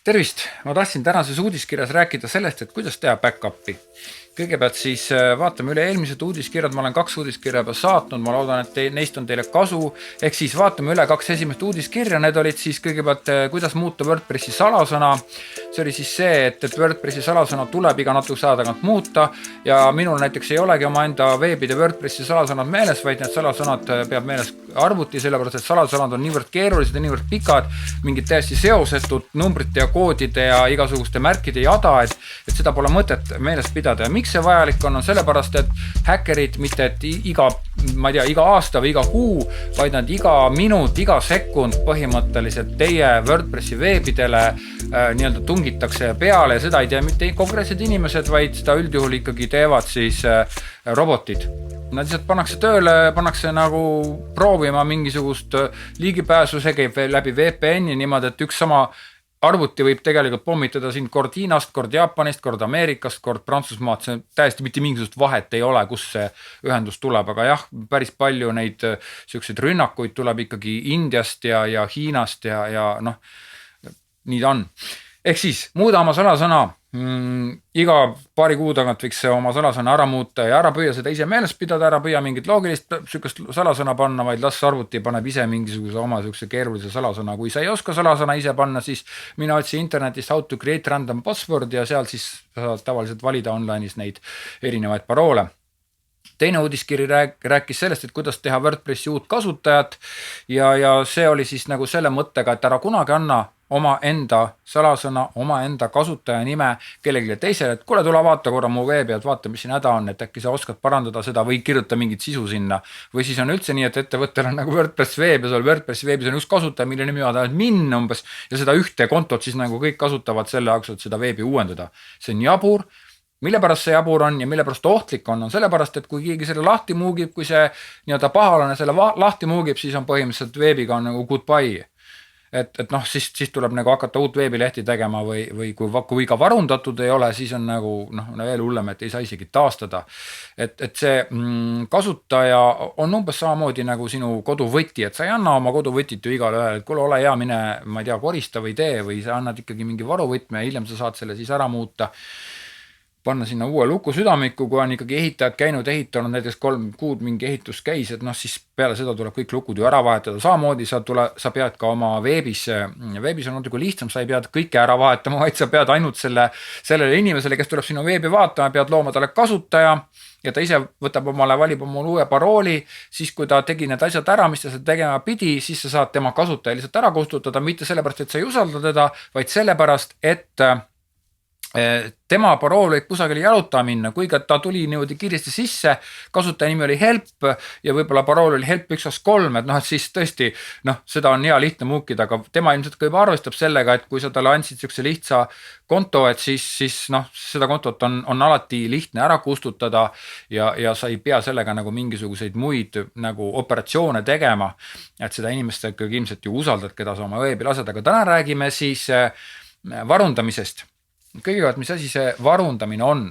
Tervist! Ma tahtsin tänases uudiskirjas rääkida sellest, et kuidas teha back-up'i. Kõigepealt siis vaatame üle eelmised uudiskirjad, ma olen 2 uudiskirja juba saatnud, ma loodan, et neist on teile kasu. Ehk siis vaatame üle 2 esimest uudiskirja, need olid siis kõigepealt, kuidas muuta WordPressi salasõna. See oli siis see, et WordPressi salasõna tuleb iga natukese aja tagant muuta ja minul näiteks ei olegi oma enda veebide WordPressi salasõnad meeles, vaid need salasõnad peab meeles arvuti, sellepärast et salasõnad on niivõrd keerulised ja niivõrd pikad, mingid täiesti seosetud numbrite ja koodide ja igasuguste märkide jada, et seda pole mõtet meeles pidada. Ja miks see vajalik on sellepärast, et häkkerid mitte et iga aasta või iga kuu, vaid nad iga minut, iga sekund põhimõtteliselt teie WordPressi veebidele nii-öelda tungitakse peale ja seda ei tea mitte konkreetsed inimesed, vaid seda üldjuhul ikkagi teevad siis robotid. Nad lihtsalt pannakse tööle, pannakse nagu proovima mingisugust ligipääsu, see käib läbi VPN-i niimoodi, et üks sama arvuti võib tegelikult pommitada sind kord Hiinast, kord Jaapanist, kord Ameerikast, kord Prantsusmaad, see täiesti mitte mingisugust vahet ei ole, kus see ühendus tuleb, aga jah, päris palju neid selliseid rünnakuid tuleb ikkagi Indiast ja Hiinast ja noh, nii ta on. Ehk siis muuda oma salasõna, iga paari kuu tagant võiks oma salasõna ära muuta ja ära püüa seda ise meeles pidada, ära püüa mingit loogilist sükest salasõna panna, vaid las arvuti paneb ise mingisuguse oma sükse keerulise salasõna. Kui sa ei oska salasõna ise panna, siis mina otsin internetist how to create random password ja seal siis saad tavaliselt valida online'is neid erinevaid paroole. Teine uudiskiri rääkis sellest, et kuidas teha WordPressi uut kasutajat ja see oli siis nagu selle mõttega, et ära kunagi anna oma enda salasõna, oma enda kasutaja nime kellelegi teisele, et kuule, tule vaata korra mu veebi, et vaata, mis siin häda on, et äkki sa oskad parandada seda või kirjuta mingit sisu sinna. Või siis on üldse nii, et ettevõttel on nagu WordPress veeb ja sul WordPressi veebis on üks kasutaja, mille nimi on min umbes ja seda ühte kontot siis nagu kõik kasutavad selle jaoks, et seda veebi uuendada. See on jabur. Mille pärast see jabur on ja mille pärast ohtlik on sellepärast, et kui keegi selle lahti muugib, kui see nii-öelda pahalane selle lahti muugib, siis on põhimõtteliselt veebiga on nagu goodbye. Et noh, siis tuleb nagu hakata uut veebilehti tegema või kui ka varundatud ei ole, siis on nagu veel hullem, et ei saa isegi taastada. Et see kasutaja on umbes samamoodi nagu sinu koduvõti, et sa ei anna oma koduvõtit ju igale ühele, et kuule, ole hea, mine, ma ei tea, korista või tee või sa annad ikkagi mingi varuvõtme ja hiljem sa saad selle siis ära muuta. Panna sinna uue luku südamiku, kui on ikkagi ehitajad käinud, ehitanud näiteks 3 kuud mingi ehitus käis, et siis peale seda tuleb kõik lukud ju ära vahetada. Samamoodi sa pead ka oma veebis on natuke lihtsam, sa ei pead kõike ära vahetama, vaid sa pead ainult sellele inimesele, kes tuleb sinu veebi vaatama, pead looma talle kasutaja ja ta ise valib oma uue parooli, siis kui ta tegi need asjad ära, mis ta seda tegema pidi, siis sa saad tema kasutaja lihtsalt ära kustutada, mitte sellepärast, et sa ei usalda teda, vaid sellepärast, et tema parool võib kusagile jaluta minna, kuigi ta tuli niimoodi kiiresti sisse, kasutaja nimi oli help ja võib-olla parool oli help 123, et siis tõesti, seda on hea lihtne muukida, aga tema ilmselt ka juba arvestab sellega, et kui sa talle andsid sellise lihtsa konto, et siis seda kontot on alati lihtne ära kustutada ja sa ei pea sellega nagu mingisuguseid muid nagu operatsioone tegema, et seda inimest ikkagi ilmselt ju usaldad, keda sa oma veebi lased, aga täna räägime siis varundamisest. Kõigepealt, mis asi see varundamine on?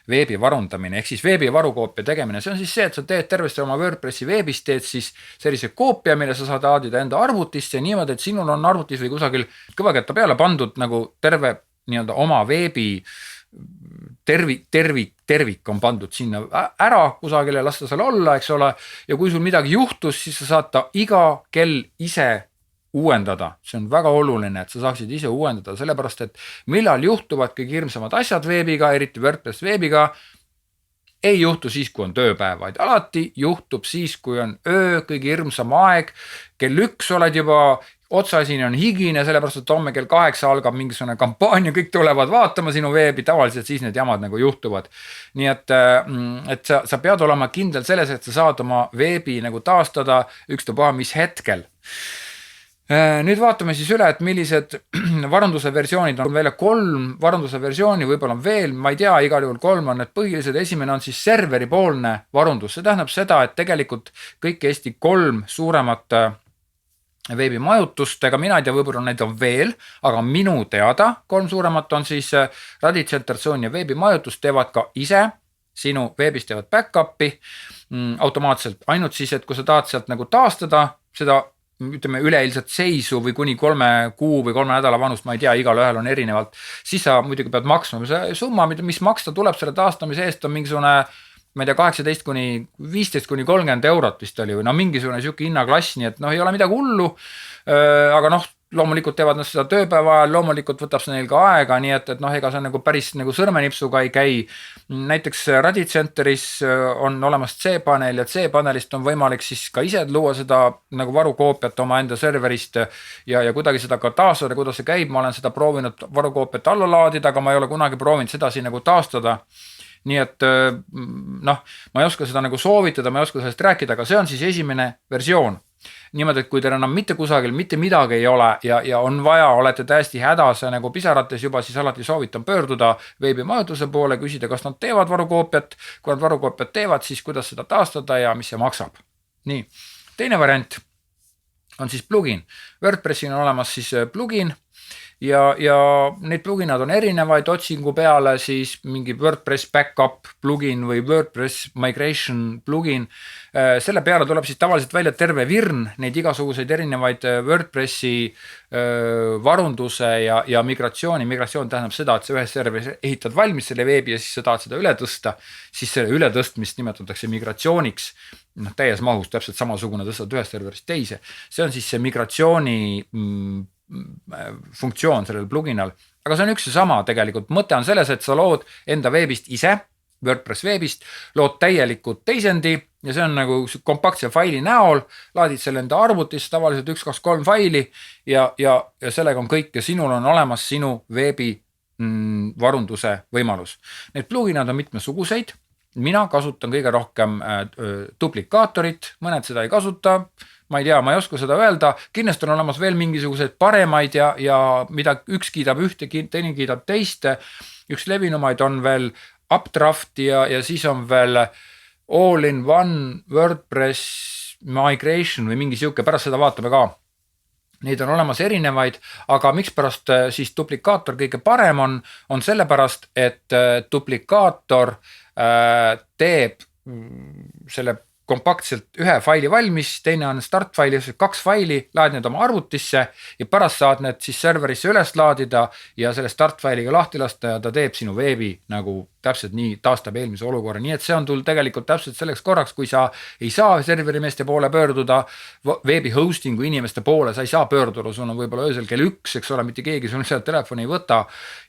Veebi varundamine, ehk siis veebi varukoopia tegemine. See on siis see, et sa teed tervesti oma WordPressi veebis, teed siis sellise koopia, mille sa saad aadida enda arvutisse niimoodi, et sinul on arvutis või kusagil kõvaketta peale pandud nagu terve nii-öelda oma veebi tervik on pandud sinna ära kusagile, lasta seal olla, eks ole. Ja kui sul midagi juhtus, siis sa saad ta iga kell ise uuendada. See on väga oluline, et sa saaksid ise uuendada, sellepärast, et millal juhtuvad kõige hirmsamad asjad veebiga, eriti WordPress veebiga, ei juhtu siis, kui on tööpäev, vaid alati juhtub siis, kui on öö, kõige hirmsam aeg, kell 1 oled juba otsasini on higine, sellepärast, et homme kell 8 algab mingisugune kampaania, kõik tulevad vaatama sinu veebi, tavaliselt siis need jamad nagu juhtuvad. Nii et sa pead olema kindel selles, et sa saad oma veebi nagu taastada ükstapuha mis hetkel. Nüüd vaatame siis üle, et millised varunduse versioonid on välja 3 varunduse versiooni, võib-olla on veel, ma ei tea, igal juhul 3 on need põhilised. Esimene on siis serveripoolne varundus. See tähendab seda, et tegelikult kõik Eesti 3 suuremat veebimajutust, ega mina ei tea, võib-olla neid on veel, aga minu teada 3 suuremat on siis Radicenter, Zone ja veebimajutus teevad ka ise sinu veebist teevad back-up'i automaatselt, ainult siis, et kui sa tahad sealt nagu taastada seda ütleme üleilmset seisu või kuni 3 kuu või 3 nädala vanust, ma ei tea, igal ühel on erinevalt, siis sa muidugi pead maksma. See summa, mis maksta tuleb selle taastamise eest, on mingisugune, ma ei tea, 18 kuni 15 kuni 30 eurot vist oli või no mingisugune siuke hinnaklass, nii et noh, ei ole midagi hullu. Aga noh, loomulikult teevad nad seda tööpäeva ajal, loomulikult võtab see neil ka aega, nii et noh, ega see nagu päris nagu sõrmenipsuga ei käi. Näiteks Radicentris on olemas C-panel ja C-panelist on võimalik siis ka ise luua seda nagu varukoopiat oma enda serverist ja kuidagi seda ka taastada, kuidas see käib. Ma olen seda proovinud varukoopiat alla laadida, aga ma ei ole kunagi proovinud sedasi nagu taastada. Nii et noh, ma ei oska seda nagu soovitada, ma ei oska sellest rääkida, aga see on siis esimene versioon. Niimoodi, et kui teil enam mitte kusagil mitte midagi ei ole ja on vaja, olete täiesti hädas nagu pisarates juba, siis alati soovitan pöörduda veebimajutuse poole, küsida, kas nad teevad varukoopiat. Kui nad varukoopiat teevad, siis kuidas seda taastada ja mis see maksab. Nii, teine variant on siis plugin. WordPressil on olemas siis plugin. Ja neid pluginad on erinevaid, otsingu peale siis mingi WordPress backup plugin või WordPress migration plugin. Selle peale tuleb siis tavaliselt välja terve virn neid igasuguseid erinevaid WordPressi varunduse ja migratsiooni. Migratsioon tähendab seda, et sa ühes serveris ehitad valmis selle veebi ja siis sa tahad seda üle tõsta, siis selle ületõstmist nimetatakse migratsiooniks. Noh, täies mahus täpselt samasugune tõstad ühest serverist teise. See on siis see migratsiooni funktsioon sellel pluginal, aga see on üks ja sama tegelikult. Mõte on selles, et sa lood enda veebist ise, WordPress veebist, lood täielikult teisendi ja see on nagu kompaktse faili näol, laadid selle enda arvutisse, tavaliselt 1, 2, 3 faili ja sellega on kõik ja sinul on olemas sinu veebi varunduse võimalus. Need pluginad on mitmesuguseid. Mina kasutan kõige rohkem duplikaatorit, mõned seda ei kasuta. Ma ei tea, ma ei oska seda öelda, kindlasti on olemas veel mingisugused paremaid ja mida üks kiidab ühte, teine kiidab teist. Üks levinumaid on veel Updraft ja siis on veel All-in-One WordPress Migration või mingi siuke, pärast seda vaatame ka. Neid on olemas erinevaid, aga miks pärast siis duplikaator kõige parem on sellepärast, et duplikaator teeb selle kompaktselt ühe faili valmis, teine on startfaili, 2 faili, laed need oma arvutisse ja pärast saad need siis serverisse üles laadida ja selle startfailiga lahti lasta ja ta teeb sinu veebi nagu täpselt nii, taastab eelmise olukorra. Nii et see on tul tegelikult täpselt selleks korraks, kui sa ei saa serverimeeste poole pöörduda, veebi hostingu inimeste poole, sa ei saa pöörduda, sul on võib-olla öösel kell 1, eks ole, mitte keegi sul sealt telefoni ei võta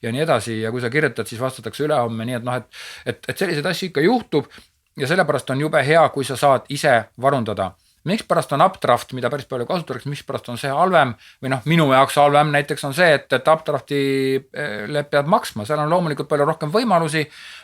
ja nii edasi ja kui sa kirjutad, siis vastatakse ülehomme, nii et noh, et selliseid asju ikka juhtub. Ja sellepärast on jube hea, kui sa saad ise varundada. Miks pärast on Updraft, mida päris palju kasutatakse, miks pärast on see halvem või noh, minu jaoks halvem näiteks on see, et Updrafti pead maksma, seal on loomulikult palju rohkem võimalusi,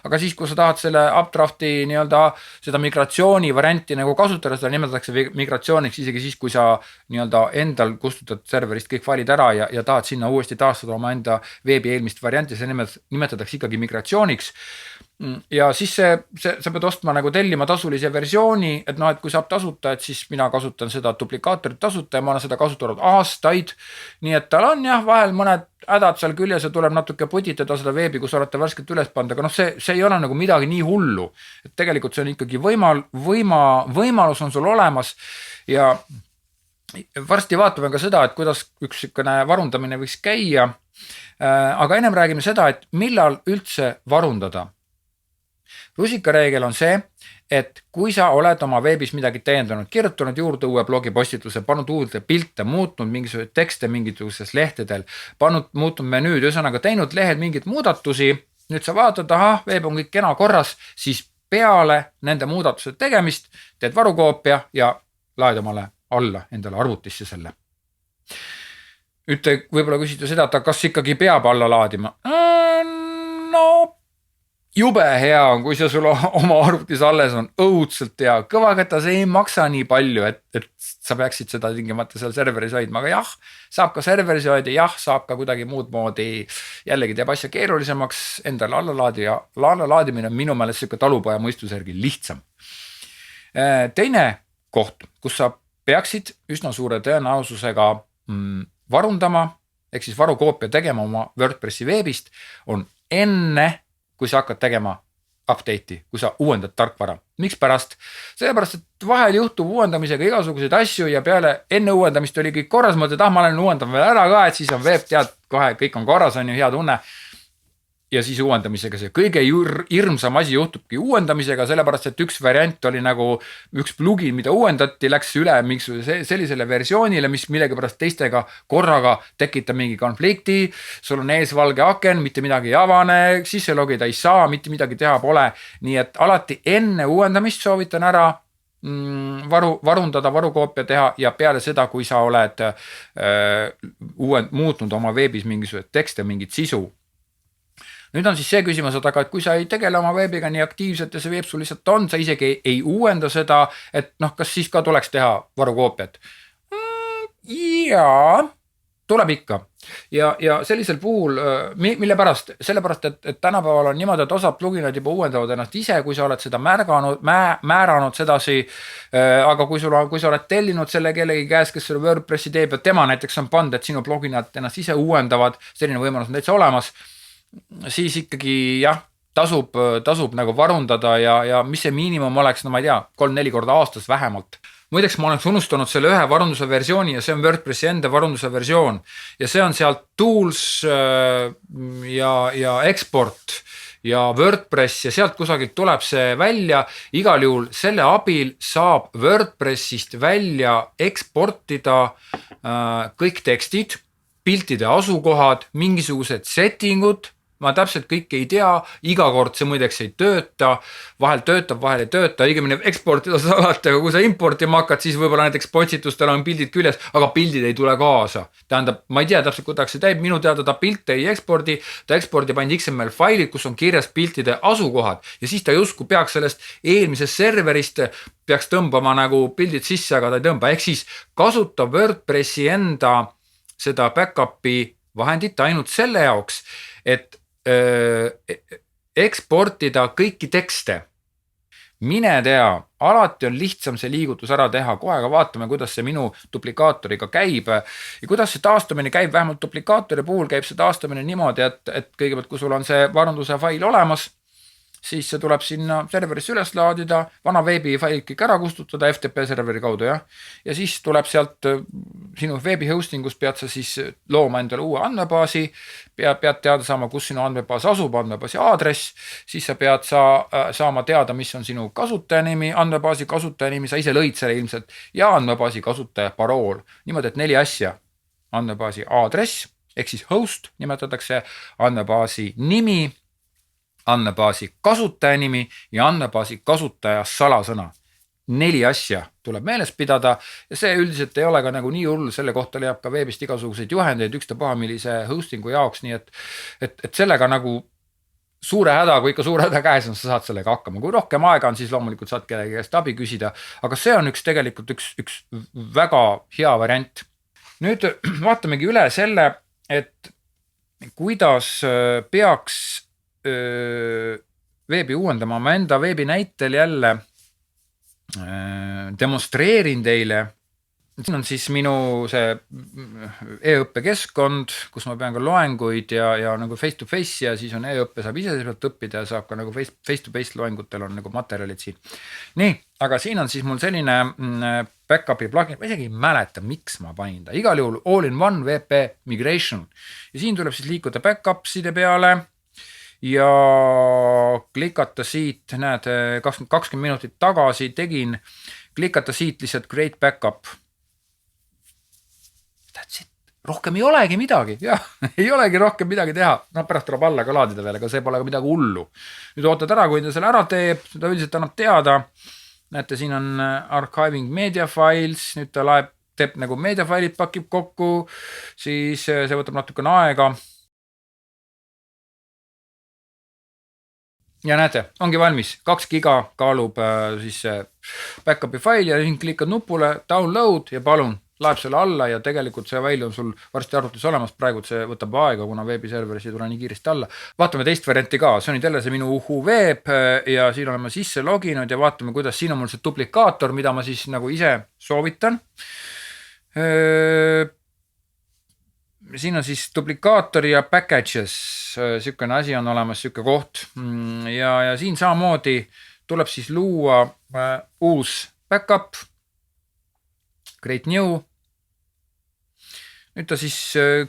aga siis, kui sa tahad selle Updrafti nii-öelda seda migratsiooni varianti nagu kasutada, seda nimetatakse migratsiooniks isegi siis, kui sa nii-öelda endal kustutad serverist kõik failid ära ja tahad sinna uuesti taastada oma enda veebi eelmist varianti, see nimetatakse ikkagi migratsiooniks. Ja siis sa pead ostma nagu tellima tasulise versiooni, et noh, et kui saab tasuta, et siis mina kasutan seda duplikaatorit tasuta ja ma olen seda kasutanud aastaid. Nii et tal on jah, vahel mõned hädad seal küljes ja tuleb natuke putitada seda veebi, kus olete värskelt üles pannud, aga noh, see ei ole nagu midagi nii hullu. Et tegelikult see on ikkagi võimalus on sul olemas ja varsti vaatame ka seda, et kuidas üks varundamine võiks käia. Aga ennem räägime seda, et millal üldse varundada. Rusikareegel on see, et kui sa oled oma veebis midagi täiendanud, kirjutanud juurde uue blogipostituse, pannud juurde pilte, muutnud mingisuguseid tekste mingisugustes lehtedel, muutnud menüüd, ühesõnaga teinud lehed mingeid muudatusi, nüüd sa vaatad, veeb on kõik kena korras, siis peale nende muudatuse tegemist teed varukoopia ja laed omale alla endale arvutisse selle. Võib-olla küsida seda, et kas ikkagi peab alla laadima? No jube hea on, kui see sul oma arvutis alles on, õudselt hea, kõvaketas ei maksa nii palju, et sa peaksid seda tingimata seal serveris hoidma, aga jah, saab ka serveris hoida, jah, saab ka kuidagi muud moodi, jällegi teeb asja keerulisemaks, endale allalaadimine on minu meelest siuke talupoja mõistuse järgi lihtsam. Teine koht, kus sa peaksid üsna suure tõenäosusega varundama, ehk siis varukoopia tegema oma WordPressi veebist, on enne kui sa hakkad tegema update'i, kui sa uuendad tarkvara. Miks pärast? Sellepärast, et vahel juhtub uuendamisega igasuguseid asju ja enne uuendamist oli kõik korras, mõtled, ma olen uuendanud veel ära ka, et siis on veeb, tead, kohe kõik on korras, on ju hea tunne. Ja siis uuendamisega see kõige hirmsam asi juhtubki uuendamisega, sellepärast, et üks variant oli nagu üks plugin, mida uuendati, läks üle sellisele versioonile, mis millegipärast teistega korraga tekitab mingi konflikti. Sul on ees valge aken, mitte midagi ei avane, sisse logida ei saa, mitte midagi teha pole. Nii et alati enne uuendamist soovitan ära varundada, varukoopia teha ja peale seda, kui sa oled muutnud oma veebis mingisugused tekste, mingit sisu. Nüüd on siis see küsimus, aga et kui sa ei tegele oma veebiga nii aktiivselt ja see veeb sul lihtsalt on, sa isegi ei uuenda seda, et kas siis ka tuleks teha varukoopiat? Jaa, tuleb ikka. Ja sellisel puhul, mille pärast? Sellepärast, et tänapäeval on niimoodi, et osad pluginad juba uuendavad ennast ise, kui sa oled seda määranud sedasi, aga kui sa oled tellinud selle kellegi käes, kes selle WordPressi teeb ja tema näiteks on pannud, et sinu pluginad ennast ise uuendavad, selline võimalus on täitsa olemas, siis ikkagi jah, tasub nagu varundada ja mis see miinimum oleks, no ma ei tea, 3-4 korda aastas vähemalt. Muideks ma oleks unustanud selle ühe varunduse versiooni ja see on WordPressi enda varunduse versioon ja see on sealt tools ja export ja WordPress ja sealt kusagilt tuleb see välja. Igal juhul selle abil saab WordPressist välja eksportida kõik tekstid, piltide asukohad, mingisugused settingud. Ma täpselt kõike ei tea, iga kord see muideks ei tööta, vahel töötab, vahel ei tööta, õigemini eksportida sa alati, aga kui sa importima hakkad, siis võib-olla näiteks potsitustel on pildid küljes, aga pildid ei tule kaasa. Tähendab, ma ei tea täpselt, kuidas see täib, minu teada ta pilte ei ekspordi, ta ekspordib ainult XML failid, kus on kirjas piltide asukohad ja siis ta justkui peaks sellest eelmisest serverist peaks tõmbama nagu pildid sisse, aga ta ei tõmba. Ehk siis kasutab WordPressi enda seda backupi vahendit ainult selle jaoks, et eksportida kõiki tekste. Mine tea, alati on lihtsam see liigutus ära teha, kohe aga vaatame, kuidas see minu duplikaatoriga käib ja kuidas see taastumine käib, vähemalt duplikaatori puhul käib see taastumine niimoodi, et kõigepealt, kui sul on see varunduse fail olemas, siis see tuleb sinna serverisse üles laadida, vana veebi failid kõik ära kustutada FTP serveri kaudu, jah. Ja siis tuleb sealt sinu veebi hostingus pead sa siis looma endale uue andmebaasi, pead teada saama, kus sinu andmebaas asub, andmebaasi aadress, siis sa pead saama teada, mis on sinu kasutajanimi, andmebaasi kasutajanimi, sa ise lõid selle ilmselt, ja andmebaasi kasutaja parool. Niimoodi, et 4 asja. Andmebaasi aadress, ehk siis host nimetatakse, andmebaasi nimi, andmebaasi kasutajanimi ja andmebaasi kasutaja salasõna. 4 asja tuleb meeles pidada ja see üldiselt ei ole ka nagu nii hull, selle kohta leiab ka veebist igasuguseid juhendeid ükstapuha millise hostingu jaoks, nii et sellega nagu suure häda, kui ikka suure häda käes on, sa saad sellega hakkama. Kui rohkem aega on, siis loomulikult saad kellegi käest abi küsida, aga see on tegelikult üks väga hea variant. Nüüd vaatamegi üle selle, et kuidas peaks veebi uuendama. Ma enda veebi näitel jälle demonstreerin teile. Siin on siis minu see e-õppekeskkond, kus ma pean ka loenguid ja nagu face to face ja siis on e-õppe saab ise sealt õppida ja saab ka nagu face to face loengutel on nagu materjalid siin. Nii, aga siin on siis mul selline backupi plugin, ma isegi ei mäleta, miks ma panin ta. Igal juhul all-in-one VP migration ja siin tuleb siis liikuda backupside peale ja klikata siit, näed, 20 minutit tagasi tegin, klikata siit lihtsalt create backup. That's it. Rohkem ei olegi midagi, jah, ei olegi rohkem midagi teha. No pärast tuleb alla ka laadida veel, aga see pole ka midagi hullu. Nüüd ootad ära, kui ta selle ära teeb, ta üldiselt annab teada. Näete, siin on archiving media files, nüüd ta teeb nagu media failid, pakib kokku, siis see võtab natukene aega. Ja näete, ongi valmis, 2 giga kaalub siis backupi fail ja siin klikad nupule download ja palun, laeb selle alla ja tegelikult see fail on sul varsti arvutis olemas, praegu see võtab aega, kuna veebiserveris ei tule nii kiiresti alla. Vaatame teist varianti ka, see on nüüd jälle see minu veeb ja siin oleme sisse loginud ja vaatame, kuidas siin on mul see duplikaator, mida ma siis nagu ise soovitan. Siin on siis duplikaator ja packages, sükene asi on olemas, süke koht ja siin samamoodi tuleb siis luua uus backup, create new. Nüüd ta siis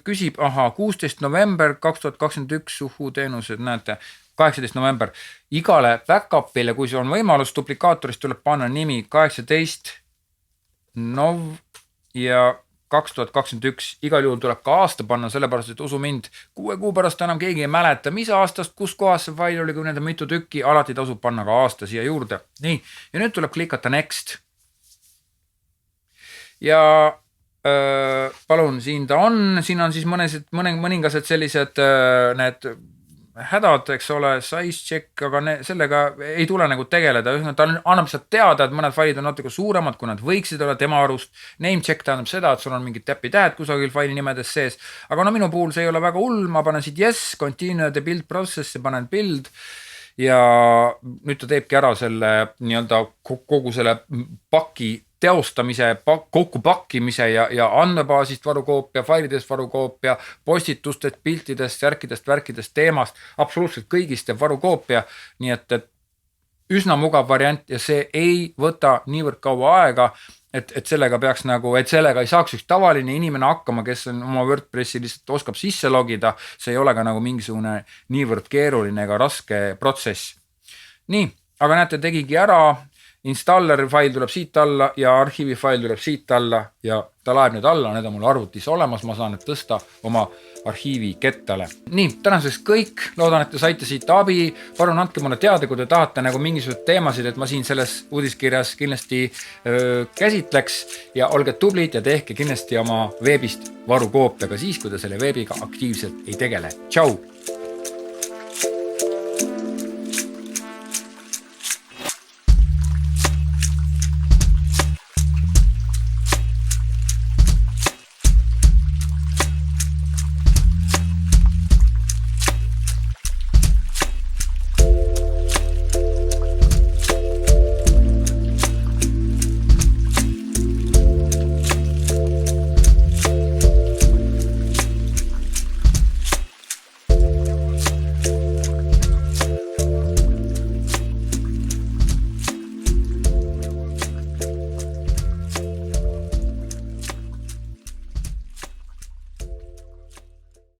küsib, 16. november 2021 teenused, näete, 18. november. Igale backupile, kui see on võimalus, duplikaatorist tuleb panna nimi 18 nov ja 2021. Igal juhul tuleb ka aasta panna, sellepärast, et usu mind, 6 kuu pärast enam keegi ei mäleta, mis aastast, kus kohas see fail oli, kui nende mitu tükki, alati tasub panna ka aasta siia juurde. Nii, ja nüüd tuleb klikata next. Ja palun, siin ta on, siin on siis mõningased sellised need hädad, eks ole, size check, aga sellega ei tule nagu tegeleda. Ta annab sealt teada, et mõned failid on natuke suuremad, kui nad võiksid olla tema arust. Name check tähendab seda, et sul on mingid täpitähed kusagil faili nimedes sees. Aga no minu puhul see ei ole väga hull, ma panen siit yes, continue the build process ja panen build. Ja nüüd ta teebki ära selle nii-öelda kogu selle paki teostamise, kokkupakkimise ja andmebaasist varukoopia, failidest varukoopia, postitustest, piltidest, värkidest, teemast, absoluutselt kõigist teeb varukoopia, nii et üsna mugav variant ja see ei võta niivõrd kaua aega, et sellega peaks nagu, et sellega ei saaks üks tavaline inimene hakkama, kes on oma WordPressi lihtsalt oskab sisse logida, see ei ole ka nagu mingisugune niivõrd keeruline ega raske protsess. Nii, aga näete, tegigi ära. Installeri fail tuleb siit alla ja arhiivi fail tuleb siit alla ja ta laeb nüüd alla, need on mul arvutis olemas, ma saan nüüd tõsta oma arhiivi kettale. Nii, tänaseks kõik, loodan, et te saite siit abi, palun andke mulle teada, kui te tahate nagu mingisugused teemasid, et ma siin selles uudiskirjas kindlasti käsitleks ja olge tublid ja tehke kindlasti oma veebist varukoopiaga siis, kui te selle veebiga aktiivselt ei tegele. Tšau!